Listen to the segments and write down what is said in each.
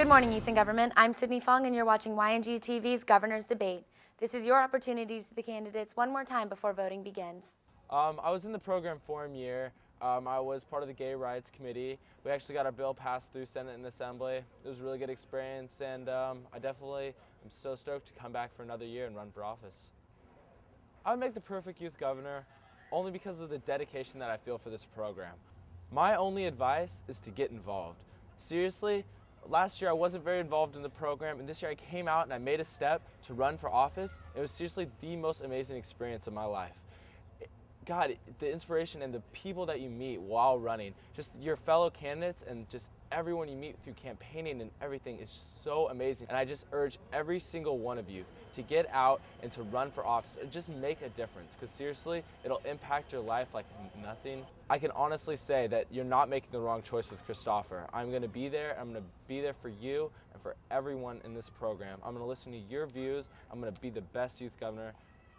Good morning, Youth in Government. I'm Sydney Fong, and you're watching YNG TV's Governor's Debate. This is your opportunity to see the candidates one more time before voting begins. I was in the program forum year. I was part of the Gay Rights Committee. We actually got our bill passed through Senate and Assembly. It was a really good experience, and I definitely am so stoked to come back for another year and run for office. I would make the perfect youth governor only because of the dedication that I feel for this program. My only advice is to get involved. Seriously, last year I wasn't very involved in the program, and this year I came out and I made a step to run for office. It was seriously the most amazing experience of my life. God, the inspiration and the people that you meet while running, just your fellow candidates and just everyone you meet through campaigning and everything is so amazing. And I just urge every single one of you to get out and to run for office and just make a difference, because seriously, it'll impact your life like nothing. I can honestly say that you're not making the wrong choice with Christopher. I'm gonna be there, I'm gonna be there for you and for everyone in this program. I'm gonna listen to your views, I'm gonna be the best youth governor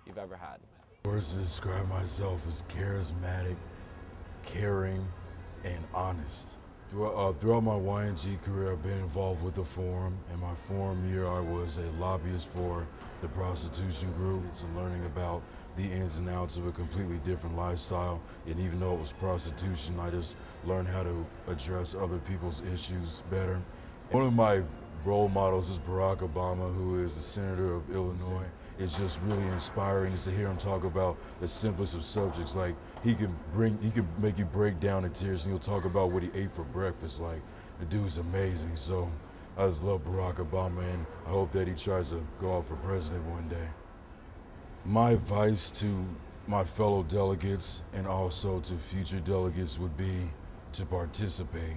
you've ever had. Words to describe myself as charismatic, caring, and honest. Throughout my YNG career, I've been involved with the forum. In my forum year, I was a lobbyist for the prostitution group. It's learning about the ins and outs of a completely different lifestyle. And even though it was prostitution, I just learned how to address other people's issues better. One of my role models is Barack Obama, who is the senator of Illinois. It's just really inspiring to hear him talk about the simplest of subjects. Like he can make you break down in tears, and he'll talk about what he ate for breakfast. Like the dude's amazing. So I just love Barack Obama, and I hope that he tries to go out for president one day. My advice to my fellow delegates and also to future delegates would be to participate.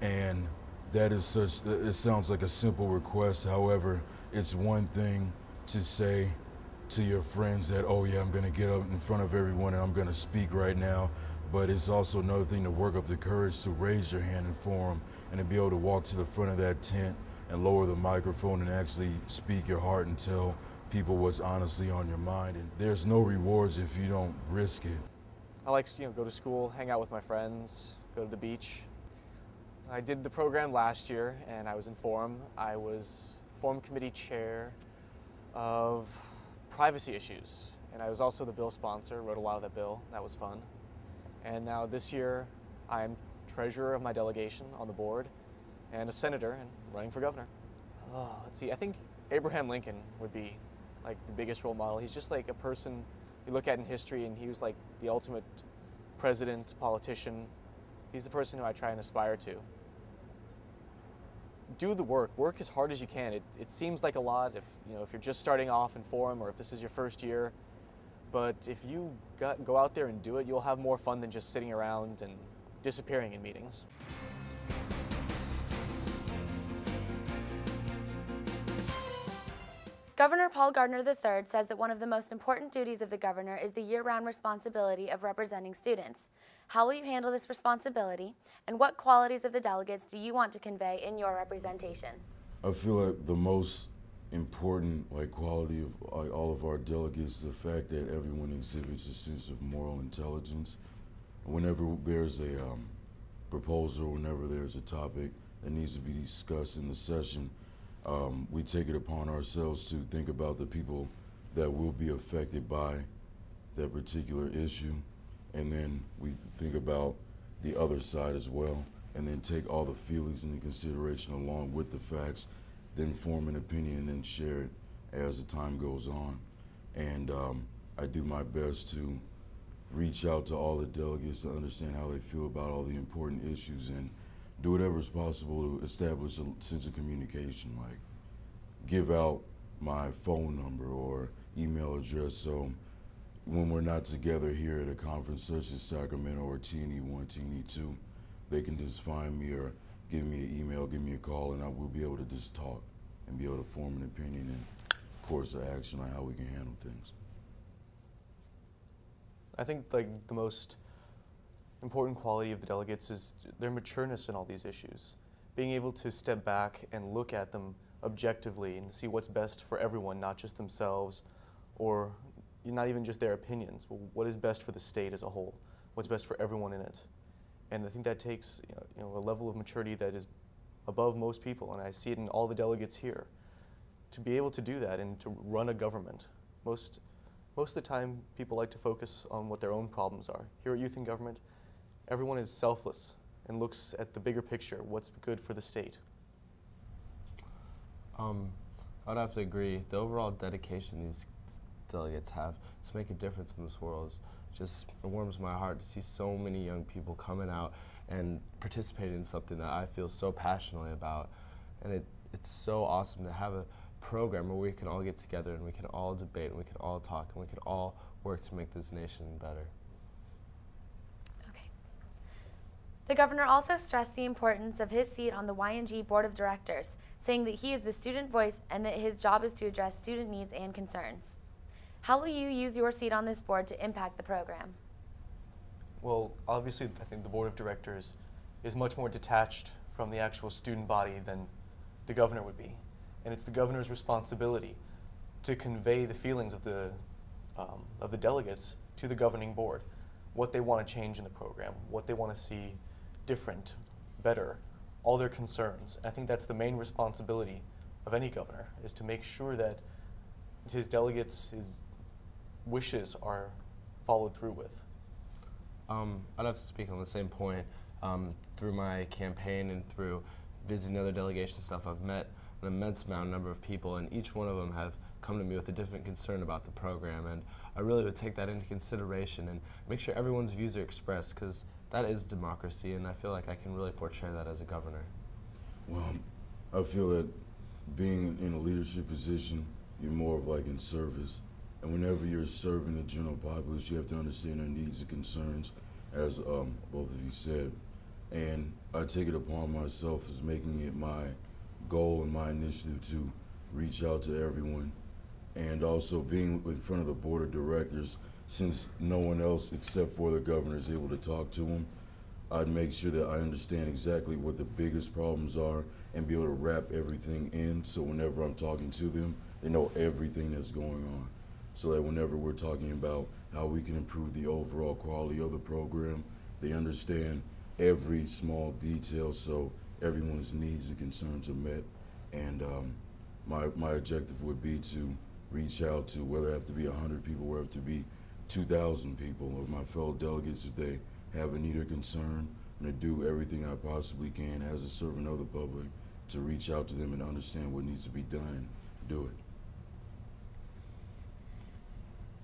And that is it sounds like a simple request. However, it's one thing to say to your friends that, oh yeah, I'm gonna get up in front of everyone and I'm gonna speak right now. But it's also another thing to work up the courage to raise your hand in forum and to be able to walk to the front of that tent and lower the microphone and actually speak your heart and tell people what's honestly on your mind. And there's no rewards if you don't risk it. I like to go to school, hang out with my friends, go to the beach. I did the program last year and I was in forum. I was forum committee chair of privacy issues, and I was also the bill sponsor, wrote a lot of that bill. That was fun. And now this year I'm treasurer of my delegation on the board and a senator and running for governor. Let's see, I think Abraham Lincoln would be like the biggest role model. He's just like a person you look at in history, and he was like the ultimate president, politician. He's the person who I try and aspire to. Do the work. Work as hard as you can. It seems like a lot if you're just starting off in forum or if this is your first year, but if you go out there and do it, you'll have more fun than just sitting around and disappearing in meetings. Governor Paul Gardner III says that one of the most important duties of the governor is the year-round responsibility of representing students. How will you handle this responsibility, and what qualities of the delegates do you want to convey in your representation? I feel like the most important quality of all of our delegates is the fact that everyone exhibits a sense of moral intelligence. Whenever there's a proposal, whenever there's a topic that needs to be discussed in the session, we take it upon ourselves to think about the people that will be affected by that particular issue, and then we think about the other side as well, and then take all the feelings into consideration along with the facts, then form an opinion and then share it as the time goes on. And I do my best to reach out to all the delegates to understand how they feel about all the important issues and do whatever is possible to establish a sense of communication, like give out my phone number or email address, so when we're not together here at a conference such as Sacramento or TNE1, TNE2, they can just find me or give me an email, give me a call, and I will be able to just talk and be able to form an opinion and course of action on how we can handle things. I think the most important quality of the delegates is their matureness in all these issues. Being able to step back and look at them objectively and see what's best for everyone, not just themselves or not even just their opinions, but what is best for the state as a whole, what's best for everyone in it. And I think that takes a level of maturity that is above most people, and I see it in all the delegates here. To be able to do that and to run a government, most of the time people like to focus on what their own problems are. Here at Youth in Government, everyone is selfless and looks at the bigger picture, what's good for the state. I'd have to agree. The overall dedication these delegates have to make a difference in this world just warms my heart to see so many young people coming out and participating in something that I feel so passionately about. And it's so awesome to have a program where we can all get together and we can all debate and we can all talk and we can all work to make this nation better. Okay. The governor also stressed the importance of his seat on the YNG Board of Directors, saying that he is the student voice and that his job is to address student needs and concerns. How will you use your seat on this board to impact the program? Well, obviously, I think the Board of Directors is much more detached from the actual student body than the governor would be. And it's the governor's responsibility to convey the feelings of the delegates to the governing board, what they want to change in the program, what they want to see different, better, all their concerns. I think that's the main responsibility of any governor, is to make sure that his delegates, his wishes are followed through with. I'd have to speak on the same point. Through my campaign and through visiting other delegation stuff, I've met an immense number of people, and each one of them have come to me with a different concern about the program, and I really would take that into consideration and make sure everyone's views are expressed, because that is democracy, and I feel like I can really portray that as a governor. Well, I feel that being in a leadership position, you're more of like in service. And whenever you're serving the general populace, you have to understand their needs and concerns, as both of you said. And I take it upon myself as making it my goal and my initiative to reach out to everyone. And also being in front of the board of directors, since no one else except for the governor is able to talk to them, I'd make sure that I understand exactly what the biggest problems are and be able to wrap everything in, so whenever I'm talking to them, they know everything that's going on. So that whenever we're talking about how we can improve the overall quality of the program, they understand every small detail, so everyone's needs and concerns are met. And my objective would be to reach out to, whether it have to be 100 people, whether it have to be 2,000 people, or my fellow delegates, if they have a need or concern, and to do everything I possibly can as a servant of the public to reach out to them and understand what needs to be done, do it.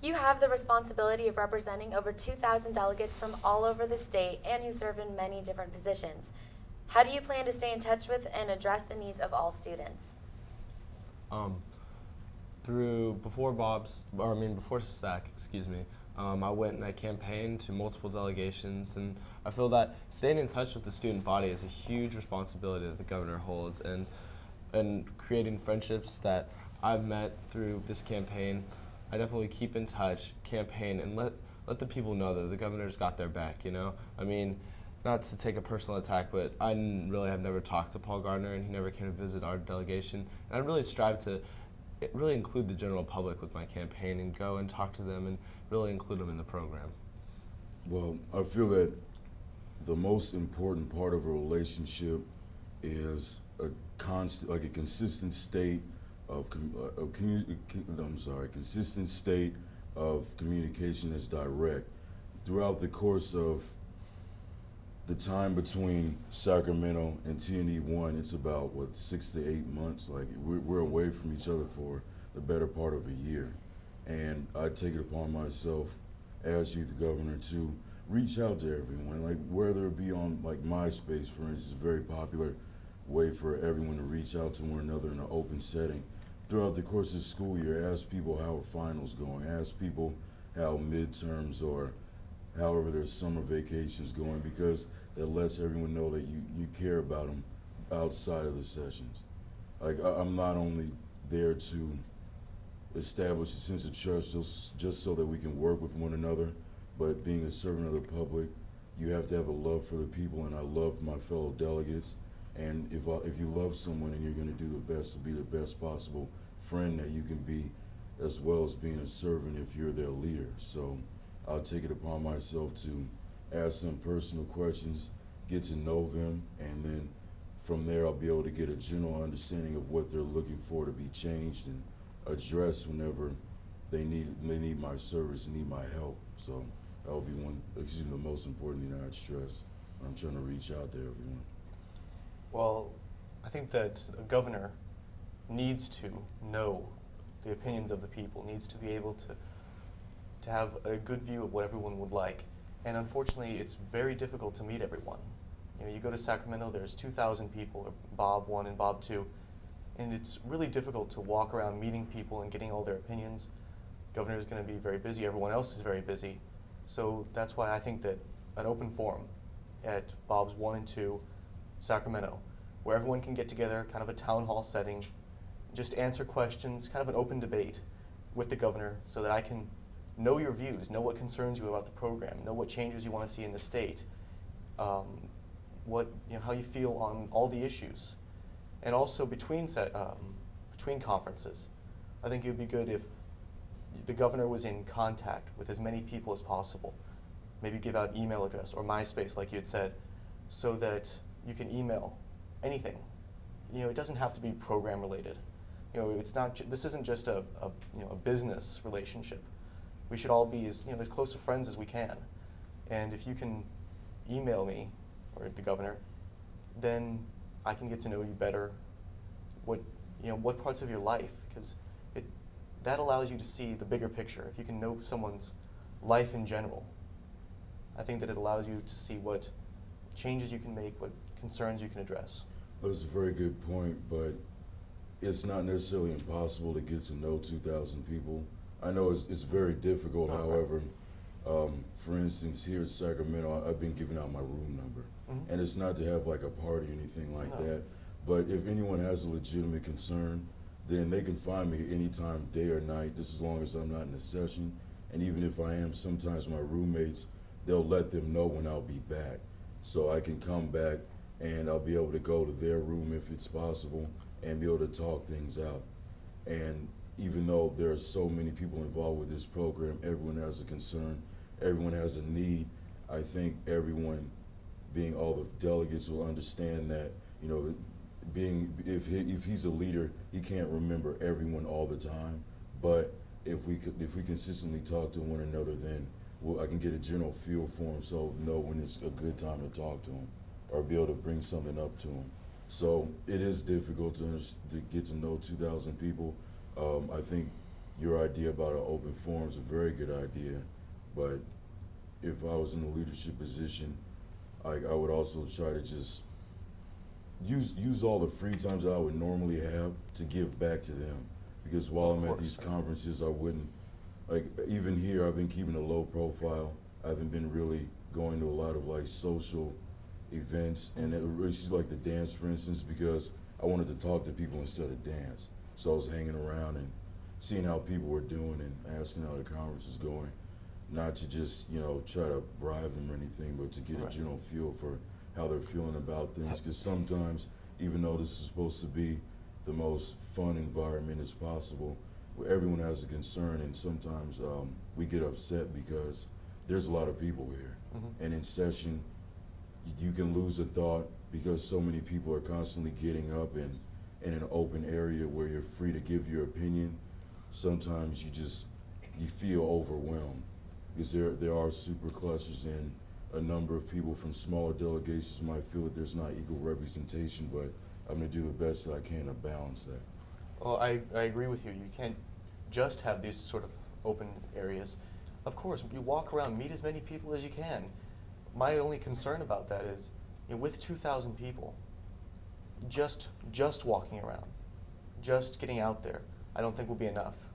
You have the responsibility of representing over 2,000 delegates from all over the state and who serve in many different positions. How do you plan to stay in touch with and address the needs of all students? Before SAC, excuse me, I went and I campaigned to multiple delegations, and I feel that staying in touch with the student body is a huge responsibility that the governor holds, and creating friendships that I've met through this campaign. I definitely keep in touch, campaign, and let the people know that the governor's got their back, you know? I mean, not to take a personal attack, but I really have never talked to Paul Gardner, and he never came to visit our delegation. And I really strive to really include the general public with my campaign and go and talk to them and really include them in the program. Well, I feel that the most important part of a relationship is a consistent state of consistent state of communication that's direct. Throughout the course of the time between Sacramento and TNE1, it's about, 6 to 8 months. Like, we're away from each other for the better part of a year. And I take it upon myself as youth governor to reach out to everyone, like whether it be on like MySpace, for instance, a very popular way for everyone to reach out to one another in an open setting. Throughout the course of the school year, ask people how are finals going, ask people how midterms or however their summer vacations going, because that lets everyone know that you care about them outside of the sessions. Like, I'm not only there to establish a sense of trust just so that we can work with one another, but being a servant of the public, you have to have a love for the people, and I love my fellow delegates. And if you love someone and you're going to do the best to be the best possible friend that you can be, as well as being a servant if you're their leader. So I'll take it upon myself to ask them personal questions, get to know them, and then from there, I'll be able to get a general understanding of what they're looking for to be changed and addressed whenever they need my service and need my help. So that will be the most important thing I'd stress when I'm trying to reach out to everyone. Well, I think that a governor needs to know the opinions of the people, needs to be able to have a good view of what everyone would like. And unfortunately, it's very difficult to meet everyone. You know, you go to Sacramento, there's 2,000 people, or Bob 1 and Bob 2, and it's really difficult to walk around meeting people and getting all their opinions. Governor is going to be very busy, everyone else is very busy. So that's why I think that an open forum at Bob's 1 and 2, Sacramento, where everyone can get together, kind of a town hall setting, just answer questions, kind of an open debate with the governor so that I can know your views, know what concerns you about the program, know what changes you want to see in the state, how you feel on all the issues. And also between conferences, I think it would be good if the governor was in contact with as many people as possible. Maybe give out email address or MySpace, like you had said, so that you can email anything. You know, it doesn't have to be program related. You know, it's not. This isn't just a business relationship. We should all be as close of friends as we can. And if you can email me or the governor, then I can get to know you better. What parts of your life, because that allows you to see the bigger picture. If you can know someone's life in general, I think that it allows you to see what changes you can make, what concerns you can address. That's a very good point, but it's not necessarily impossible to get to know 2,000 people. I know it's very difficult, however, for instance, here at Sacramento, I've been giving out my room number. Mm-hmm. And it's not to have like a party or anything like that, but if anyone has a legitimate concern, then they can find me anytime, day or night, just as long as I'm not in a session. And even if I am, sometimes my roommates, they'll let them know when I'll be back. So I can come back and I'll be able to go to their room if it's possible and be able to talk things out. And even though there are so many people involved with this program, everyone has a concern, everyone has a need. I think everyone, being all the delegates, will understand that, if he's a leader, he can't remember everyone all the time. But if we consistently talk to one another, then I can get a general feel for him, so know when it's a good time to talk to him or be able to bring something up to him. So it is difficult to get to know 2,000 people. I think your idea about an open forum is a very good idea, but if I was in a leadership position, I would also try to just use all the free times that I would normally have to give back to them. Because while I'm at these conferences, I wouldn't, even here, I've been keeping a low profile. I haven't been really going to a lot of social events, and like the dance, for instance, because I wanted to talk to people instead of dance. So I was hanging around and seeing how people were doing and asking how the conference is going. Not to just, try to bribe them or anything, but to get a general feel for how they're feeling about things. Because sometimes, even though this is supposed to be the most fun environment as possible, where everyone has a concern, and sometimes we get upset because there's a lot of people here. Mm-hmm. And in session, you can lose a thought because so many people are constantly getting up and in an open area where you're free to give your opinion. Sometimes you feel overwhelmed because there are super clusters, and a number of people from smaller delegations might feel that there's not equal representation, but I'm going to do the best that I can to balance that. Well, I agree with you. You can't just have these sort of open areas. Of course, you walk around, meet as many people as you can. My only concern about that is, with 2,000 people, just walking around, just getting out there, I don't think will be enough.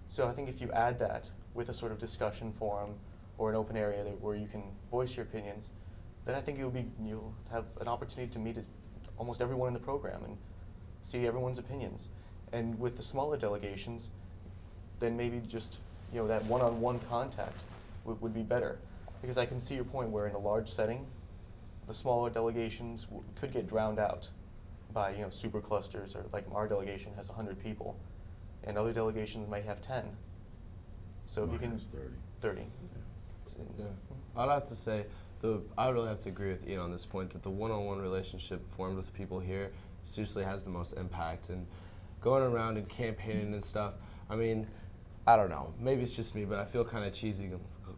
So I think if you add that with a sort of discussion forum or an open area where you can voice your opinions, then I think you'll have an opportunity to meet almost everyone in the program and see everyone's opinions. And with the smaller delegations, then maybe just that one-on-one contact would be better. Because I can see your point where in a large setting, the smaller delegations could get drowned out by super clusters, or like our delegation has 100 people, and other delegations might have 10. So if you can 30. 30. Yeah. I'd have to say I really have to agree with Ian on this point that the one-on-one relationship formed with people here seriously has the most impact. And going around and campaigning and stuff, I mean, I don't know, maybe it's just me, but I feel kind of cheesy.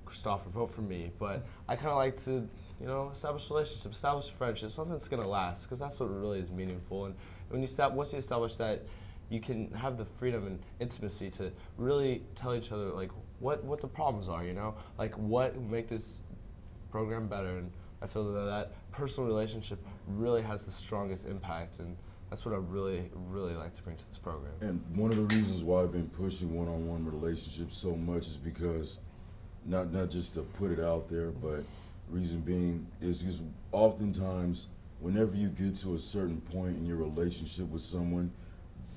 Christopher, vote for me. But I kind of like to, you know, establish relationships, establish a friendship, something that's going to last, because that's what really is meaningful. And when you once you establish that, you can have the freedom and intimacy to really tell each other like what the problems are, you know, like what would make this program better. And I feel that that personal relationship really has the strongest impact, and that's what I really, really like to bring to this program. And one of the reasons why I've been pushing one-on-one relationships so much is because, not just to put it out there, but reason being is because oftentimes whenever you get to a certain point in your relationship with someone,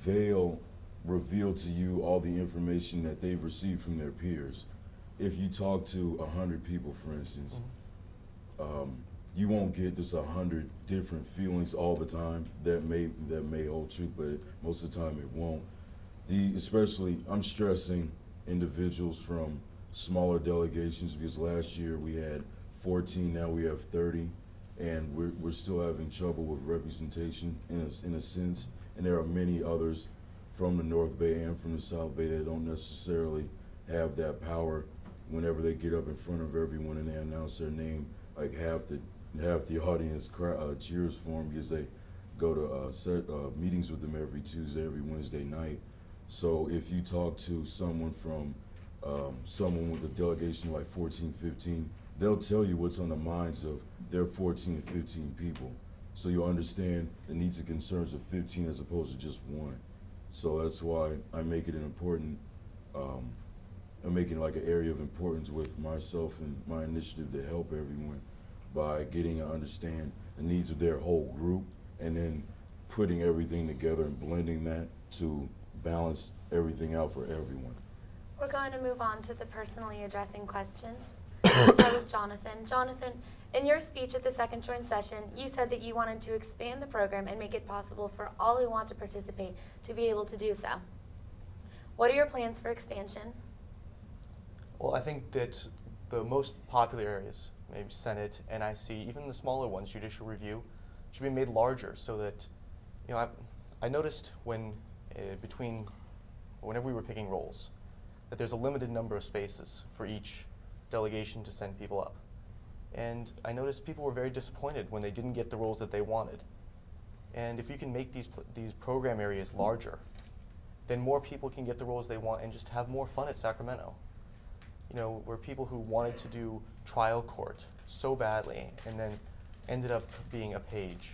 they'll reveal to you all the information that they've received from their peers. If you talk to 100 people, for instance, you won't get just 100 different feelings all the time. That may hold truth, but most of the time it won't. Especially, I'm stressing individuals from smaller delegations, because last year we had 14, now we have 30, and we're still having trouble with representation in a sense. And there are many others from the North Bay and from the South Bay that don't necessarily have that power whenever they get up in front of everyone and they announce their name. Like half the audience cheers for them because they go to meetings with them every Tuesday, every Wednesday night. So if you talk to someone from someone with a delegation like 14, 15, they'll tell you what's on the minds of their 14 and 15 people. So you'll understand the needs and concerns of 15 as opposed to just one. So that's why I make it an important, I'm making like an area of importance with myself and my initiative to help everyone by getting to understand the needs of their whole group and then putting everything together and blending that to balance everything out for everyone. We're going to move on to the personally addressing questions. We'll start with Jonathan. Jonathan, in your speech at the second joint session, you said that you wanted to expand the program and make it possible for all who want to participate to be able to do so. What are your plans for expansion? Well, I think that the most popular areas, maybe Senate, NIC, even the smaller ones, Judicial Review, should be made larger so that, you know, I noticed when whenever we were picking roles, that there's a limited number of spaces for each delegation to send people up. And I noticed people were very disappointed when they didn't get the roles that they wanted. And if you can make these program areas larger, then more people can get the roles they want and just have more fun at Sacramento. You know, where people who wanted to do trial court so badly and then ended up being a page,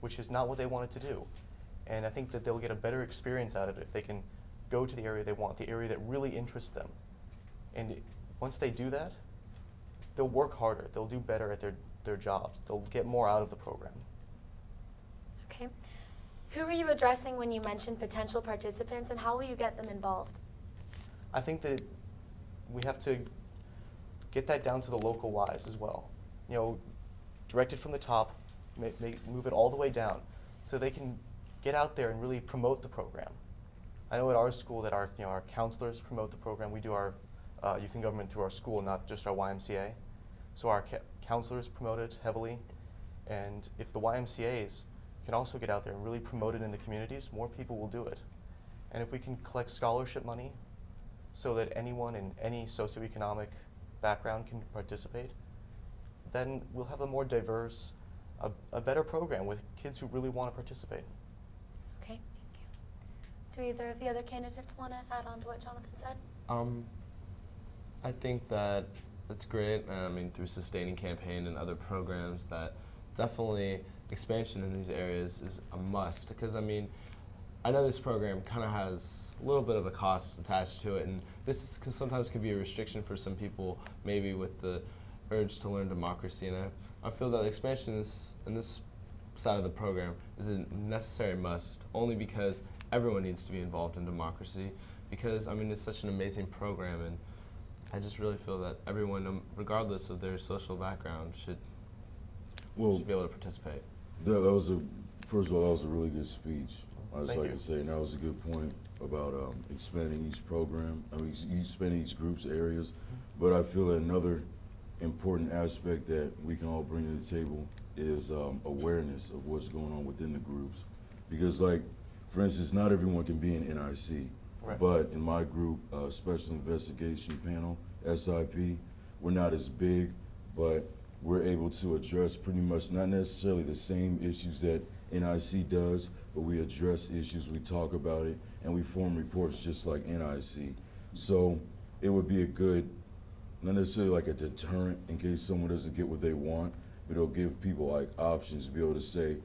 which is not what they wanted to do. And I think that they'll get a better experience out of it if they can go to the area they want, the area that really interests them. And once they do that, they'll work harder, they'll do better at their jobs, they'll get more out of the program. Okay. Who were you addressing when you mentioned potential participants, and how will you get them involved? I think that we have to get that down to the local wise as well. You know, direct it from the top, move it all the way down, so they can get out there and really promote the program. I know at our school that our counselors promote the program. We do our youth in government through our school, not just our YMCA. So our counselors promote it heavily, and if the YMCAs can also get out there and really promote it in the communities, more people will do it. And if we can collect scholarship money so that anyone in any socioeconomic background can participate, then we'll have a more diverse, a better program with kids who really want to participate. Okay, thank you. Do either of the other candidates want to add on to what Jonathan said? I think that it's great. I mean, through sustaining campaign and other programs, that definitely expansion in these areas is a must. Because I mean, I know this program kind of has a little bit of a cost attached to it, and this sometimes can be a restriction for some people, maybe with the urge to learn democracy. And I feel that expansion in this side of the program is a necessary must, only because everyone needs to be involved in democracy. Because I mean, it's such an amazing program, and I just really feel that everyone, regardless of their social background, should be able to participate. First of all, that was a really good speech. I just Thank like you. to say, and that was a good point about expanding each program. I mean, expanding each group's areas. But I feel that another important aspect that we can all bring to the table is awareness of what's going on within the groups. Because, like, for instance, not everyone can be in NIC, Right. but in my group, Special Investigation Panel, SIP, we're not as big, but we're able to address pretty much not necessarily the same issues that NIC does, but we address issues, we talk about it, and we form reports just like NIC. So it would be a good, not necessarily like a deterrent in case someone doesn't get what they want, but it'll give people like options to be able to say,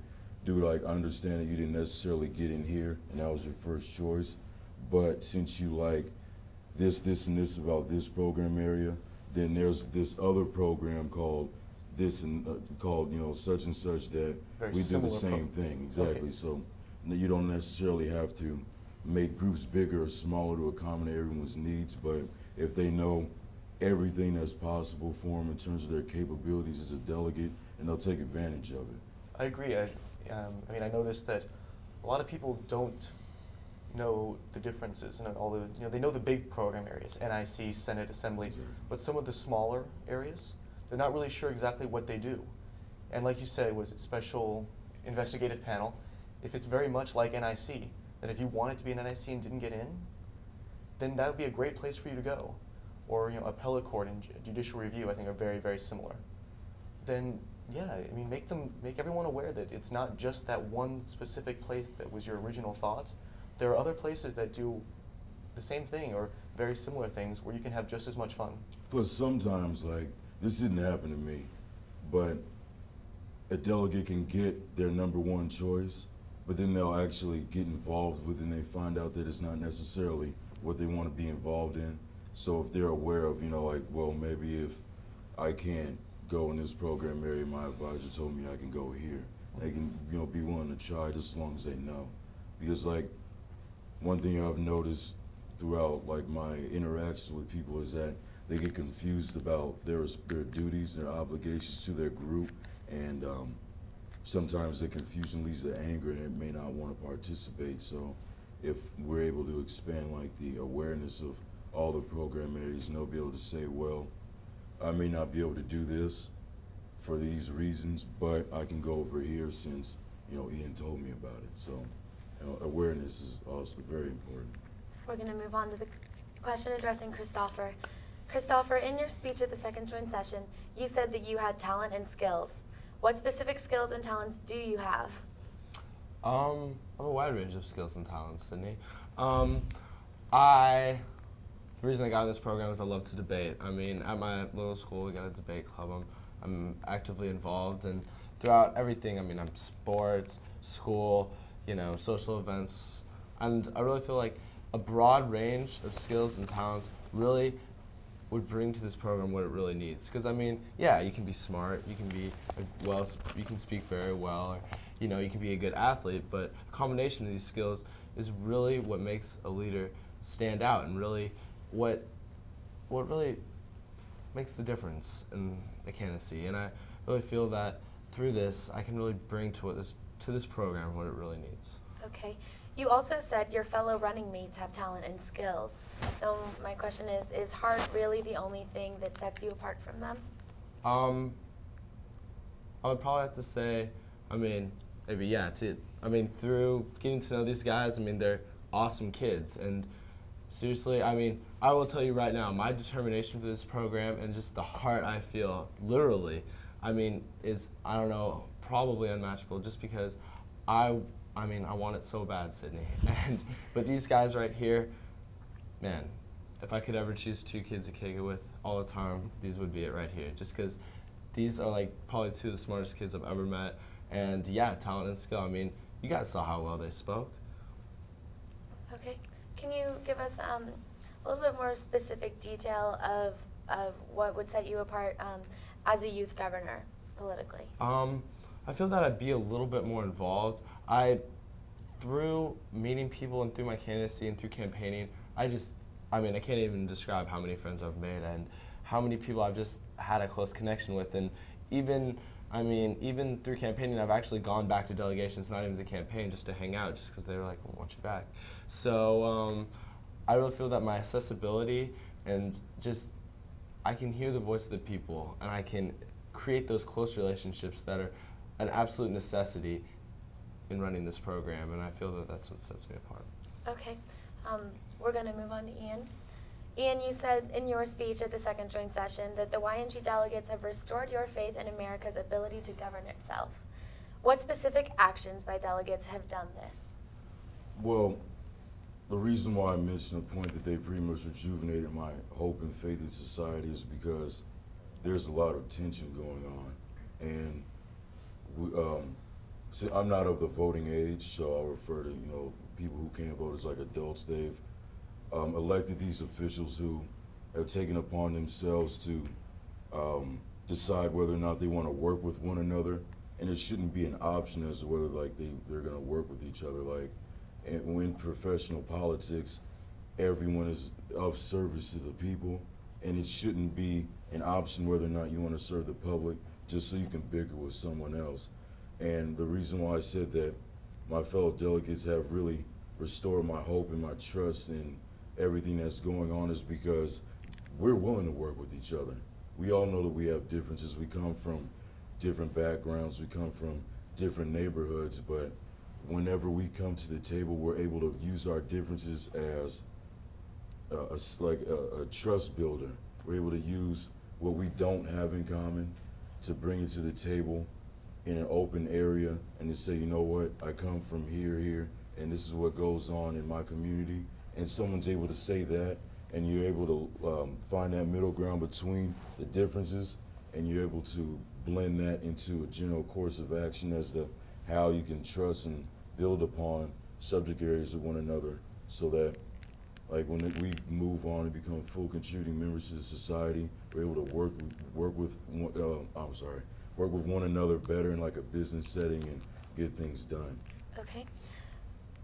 dude, like, I understand that you didn't necessarily get in here and that was your first choice, but since you like this, and this about this program area, then there's this other program called this and called, you know, such and such that Very we do the similar same thing, exactly. Okay. So you don't necessarily have to make groups bigger or smaller to accommodate everyone's needs, but if they know everything that's possible for them in terms of their capabilities as a delegate, and they'll take advantage of it. I agree. I mean, I noticed that a lot of people don't know the differences and all the, you know, they know the big program areas, NIC, Senate, Assembly, Exactly. but some of the smaller areas, they're not really sure exactly what they do. And like you said, was it Special Investigative Panel? If it's very much like NIC, then if you wanted to be an NIC and didn't get in, then that would be a great place for you to go. Or, you know, appellate court and judicial review, I think, are very, very similar. Then, yeah, I mean, make everyone aware that it's not just that one specific place that was your original thought. There are other places that do the same thing or very similar things where you can have just as much fun. Plus, sometimes, like, this didn't happen to me, but a delegate can get their #1 choice, but then they'll actually get involved with it and they find out that it's not necessarily what they want to be involved in. So if they're aware of, you know, like, well, maybe if I can't go in this program area, my advisor told me I can go here. They can, you know, be willing to try just as long as they know. Because, like, one thing I've noticed throughout, like, my interactions with people is that they get confused about their duties, their obligations to their group, and sometimes the confusion leads to anger and they may not want to participate. So if we're able to expand, like, the awareness of all the program areas, and they'll be able to say, well, I may not be able to do this for these reasons, but I can go over here since, you know, Ian told me about it. So, you know, awareness is also very important. We're going to move on to the question addressing Christopher. Christopher, in your speech at the second joint session, you said that you had talent and skills. What specific skills and talents do you have? I have a wide range of skills and talents, Sydney. The reason I got in this program is I love to debate. I mean, at my little school, we got a debate club. I'm actively involved, and throughout everything, I mean, I'm sports, school, you know, social events, and I really feel like a broad range of skills and talents really would bring to this program what it really needs. Because, I mean, yeah, you can be smart, you can be you can speak very well, or, you know, you can be a good athlete, but a combination of these skills is really what makes a leader stand out and really what really makes the difference in the candidacy. And I really feel that through this, I can really bring to this program what it really needs. Okay. You also said your fellow running mates have talent and skills. So my question is heart really the only thing that sets you apart from them? I would probably have to say, I mean, maybe, yeah, it's it. I mean, through getting to know these guys, I mean, they're awesome kids. And seriously, I mean, I will tell you right now, my determination for this program and just the heart I feel, literally, I mean, is, I don't know, probably unmatchable just because I mean, I want it so bad, Sydney. And with these guys right here, man, if I could ever choose 2 kids to kick it with all the time, these would be it right here. Just because these are like probably 2 of the smartest kids I've ever met. And yeah, talent and skill. I mean, you guys saw how well they spoke. Okay. Can you give us a little bit more specific detail of what would set you apart as a youth governor politically? I feel that I'd be a little bit more involved. Through meeting people and through my candidacy and through campaigning, I mean, I can't even describe how many friends I've made and how many people I've just had a close connection with. And even through campaigning, I've actually gone back to delegations, not even to campaign, just to hang out, just because they were like, "We want you back." So I really feel that my accessibility and just I can hear the voice of the people, and I can create those close relationships that are an absolute necessity in running this program, and I feel that that's what sets me apart. Okay, we're going to move on to Ian. Ian, you said in your speech at the second joint session that the YNG delegates have restored your faith in America's ability to govern itself. What specific actions by delegates have done this? Well, the reason why I mentioned the point that they pretty much rejuvenated my hope and faith in society is because there's a lot of tension going on. And see, I'm not of the voting age, so I'll refer to, people who can't vote as like adults. They've elected these officials who have taken upon themselves to decide whether or not they want to work with one another. And it shouldn't be an option as to whether like they're going to work with each other. Like, in professional politics, everyone is of service to the people, and it shouldn't be an option whether or not you want to serve the public just so you can bicker with someone else. And the reason why I said that my fellow delegates have really restored my hope and my trust in everything that's going on is because we're willing to work with each other. We all know that we have differences. We come from different backgrounds. We come from different neighborhoods, but whenever we come to the table, we're able to use our differences as a trust builder. We're able to use what we don't have in common to bring it to the table in an open area and to say, you know what, I come from here, and this is what goes on in my community. And someone's able to say that, and you're able to find that middle ground between the differences, and you're able to blend that into a general course of action as to how you can trust and build upon subject areas of one another, so that like when we move on and become full contributing members to the society, we're able to work with one another better in like a business setting and get things done. Okay.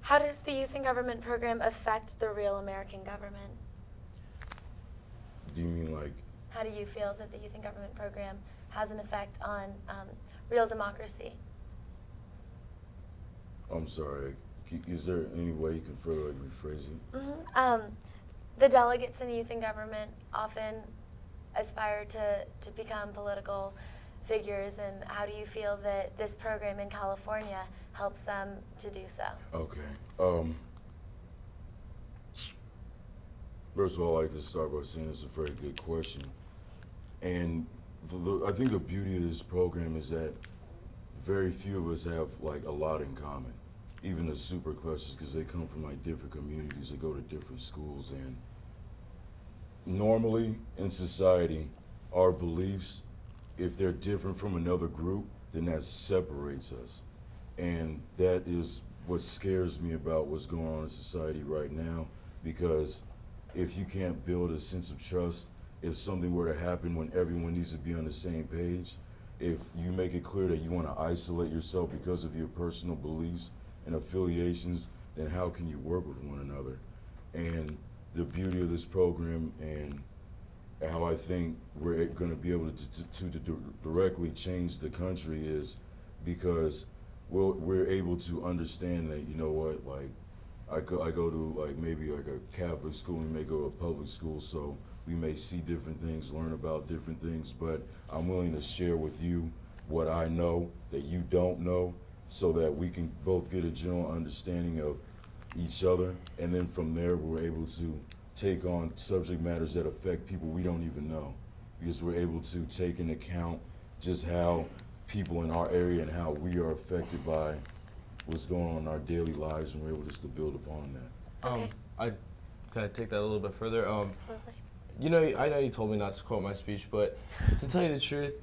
How does the Youth in Government program affect the real American government? Do you mean like? How do you feel that the Youth in Government program has an effect on real democracy? I'm sorry, is there any way you can further like rephrase it? Mm-hmm. The delegates in Youth in Government often aspire to become political figures, and how do you feel that this program in California helps them to do so? Okay. First of all, I'd like to start by saying it's a very good question. And I think the beauty of this program is that very few of us have like a lot in common. Even the super clusters, because they come from like different communities, they go to different schools, and normally in society, our beliefs, if they're different from another group, then that separates us. And that is what scares me about what's going on in society right now, because if you can't build a sense of trust, if something were to happen when everyone needs to be on the same page, if you make it clear that you want to isolate yourself because of your personal beliefs and affiliations, then how can you work with one another? And the beauty of this program and how I think we're going to be able to directly change the country is because we're able to understand that, you know what, like I go to like maybe like a Catholic school, we may go to a public school, so we may see different things, learn about different things, but I'm willing to share with you what I know that you don't know, so that we can both get a general understanding of each other, and then from there we're able to take on subject matters that affect people we don't even know, because we're able to take into account just how people in our area and how we are affected by what's going on in our daily lives, and we're able just to build upon that. Okay. Can I take that a little bit further? Absolutely. You know, I know you told me not to quote my speech, but to tell you the truth,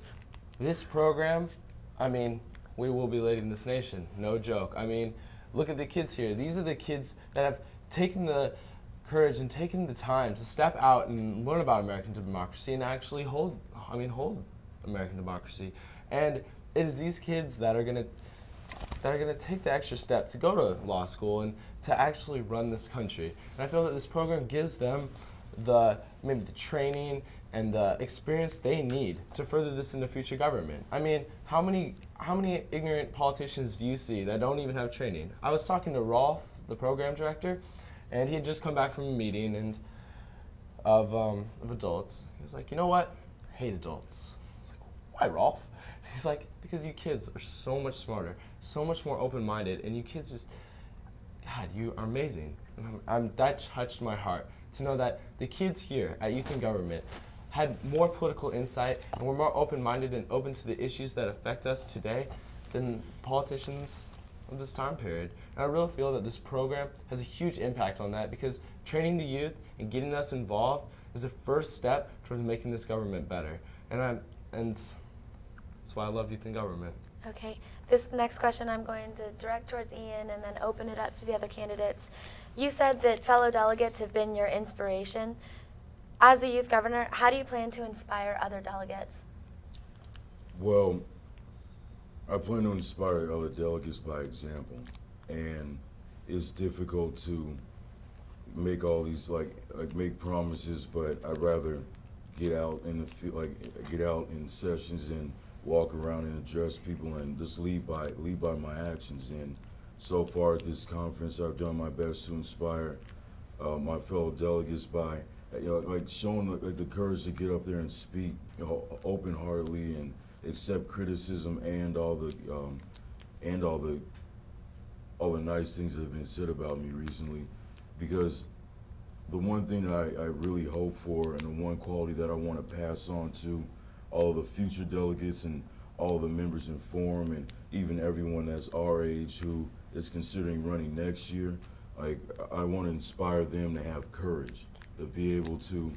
this program, I mean, we will be leading this nation, no joke. I mean, look at the kids here. These are the kids that have taken the courage and taken the time to step out and learn about American democracy and actually hold American democracy. And it is these kids that are gonna take the extra step to go to law school and to actually run this country. And I feel that this program gives them maybe the training and the experience they need to further this into future government. I mean, how many ignorant politicians do you see that don't even have training? I was talking to Rolf, the program director, and he had just come back from a meeting of adults. was like, you know what? I hate adults. I was like, why, Rolf? He's like, because you kids are so much smarter, so much more open-minded, and you kids just, God, you are amazing. And that touched my heart to know that the kids here at Youth in Government had more political insight and were more open-minded and open to the issues that affect us today than politicians of this time period. And I really feel that this program has a huge impact on that, because training the youth and getting us involved is the first step towards making this government better. And that's why I love Youth in Government. Okay, this next question I'm going to direct towards Ian and then open it up to the other candidates. You said that fellow delegates have been your inspiration. As a youth governor, how do you plan to inspire other delegates? Well, I plan to inspire other delegates by example, and it's difficult to make all these like make promises, but I'd rather get out in the field, get out in sessions and walk around and address people and just lead by my actions. And so far at this conference, I've done my best to inspire my fellow delegates by showing the courage to get up there and speak open-heartedly and accept criticism and all the nice things that have been said about me recently. Because the one thing that I really hope for, and the one quality that I want to pass on to all the future delegates and all the members in Forum, and even everyone that's our age who is considering running next year, I want to inspire them to have courage, to be able to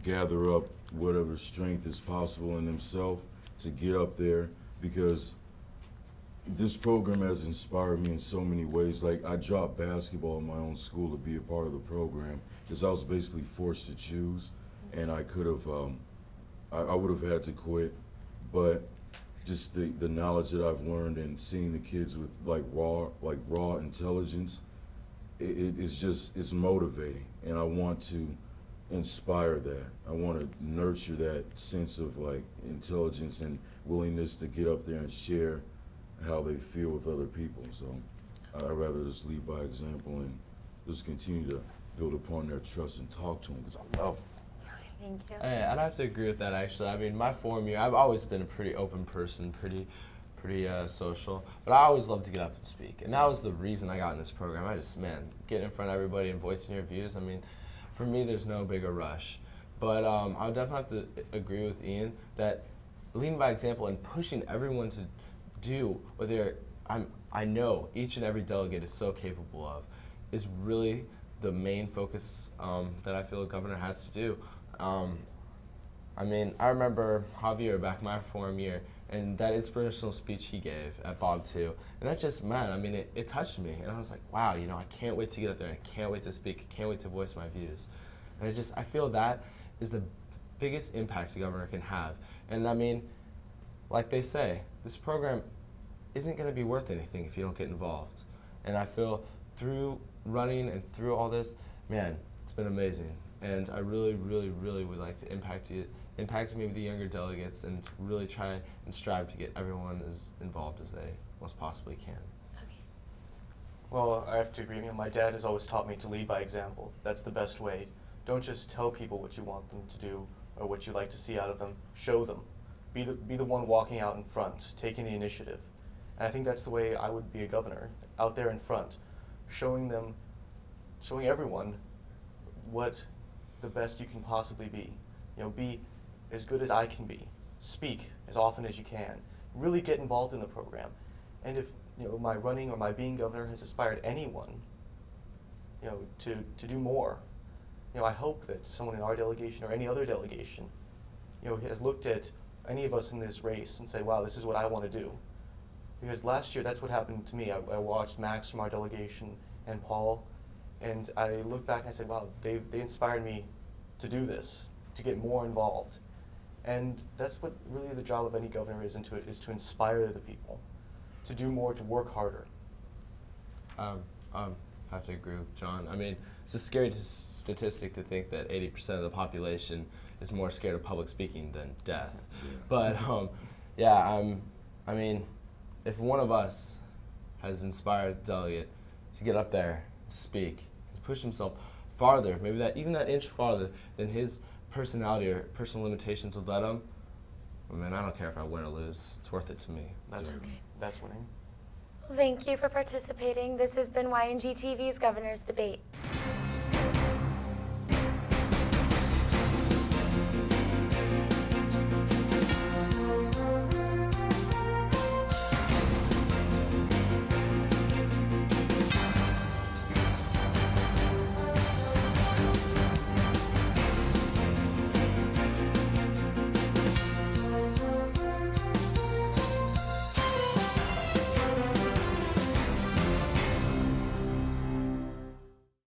gather up whatever strength is possible in themselves to get up there, because this program has inspired me in so many ways. Like, I dropped basketball in my own school to be a part of the program because I was basically forced to choose, and I could have, I would have had to quit, but just the knowledge that I've learned and seeing the kids with raw intelligence, it's motivating, and I want to inspire that. I want to nurture that sense of intelligence and willingness to get up there and share how they feel with other people. So I'd rather just lead by example and just continue to build upon their trust and talk to them, because I love them. Thank you. Yeah, I'd have to agree with that, actually. I mean, my Forum year, I've always been a pretty open person, pretty social, but I always loved to get up and speak, and that was the reason I got in this program. Getting in front of everybody and voicing your views, I mean, for me, there's no bigger rush. But I would definitely have to agree with Ian that leading by example and pushing everyone to do what I know each and every delegate is so capable of is really the main focus that I feel a governor has to do. I mean, I remember Javier back my Forum year, and that inspirational speech he gave at Bob 2, and that just, man, I mean, it touched me, and I was like, wow, you know, I can't wait to get up there, I can't wait to speak, I can't wait to voice my views. And I feel that is the biggest impact a governor can have. And I mean, like they say, this program isn't going to be worth anything if you don't get involved. And I feel through running and through all this, man, it's been amazing. And I really, really, really would like to impact maybe the younger delegates and really try and strive to get everyone as involved as they most possibly can. Okay. Well, I have to agree. My dad has always taught me to lead by example. That's the best way. Don't just tell people what you want them to do or what you like to see out of them. Show them. Be the one walking out in front, taking the initiative. And I think that's the way I would be a governor, out there in front, showing everyone what the best you can possibly be. You know, be as good as I can be. Speak as often as you can. Really get involved in the program. And if my running or my being governor has inspired anyone, to do more, I hope that someone in our delegation or any other delegation, has looked at any of us in this race and said, wow, this is what I want to do. Because last year, that's what happened to me. I watched Max from our delegation and Paul, and I looked back and I said, wow, they inspired me to do this, to get more involved. And that's what really the job of any governor is to inspire the people, to do more, to work harder. I have to agree with John. I mean, it's a scary statistic to think that 80% of the population is more scared of public speaking than death. But yeah, I mean, if one of us has inspired a delegate to get up there, speak, to push himself farther, maybe even that inch farther than his personality or personal limitations would let him, I mean, I don't care if I win or lose. It's worth it to me. That's winning. Well, thank you for participating. This has been YNG TV's Governor's Debate.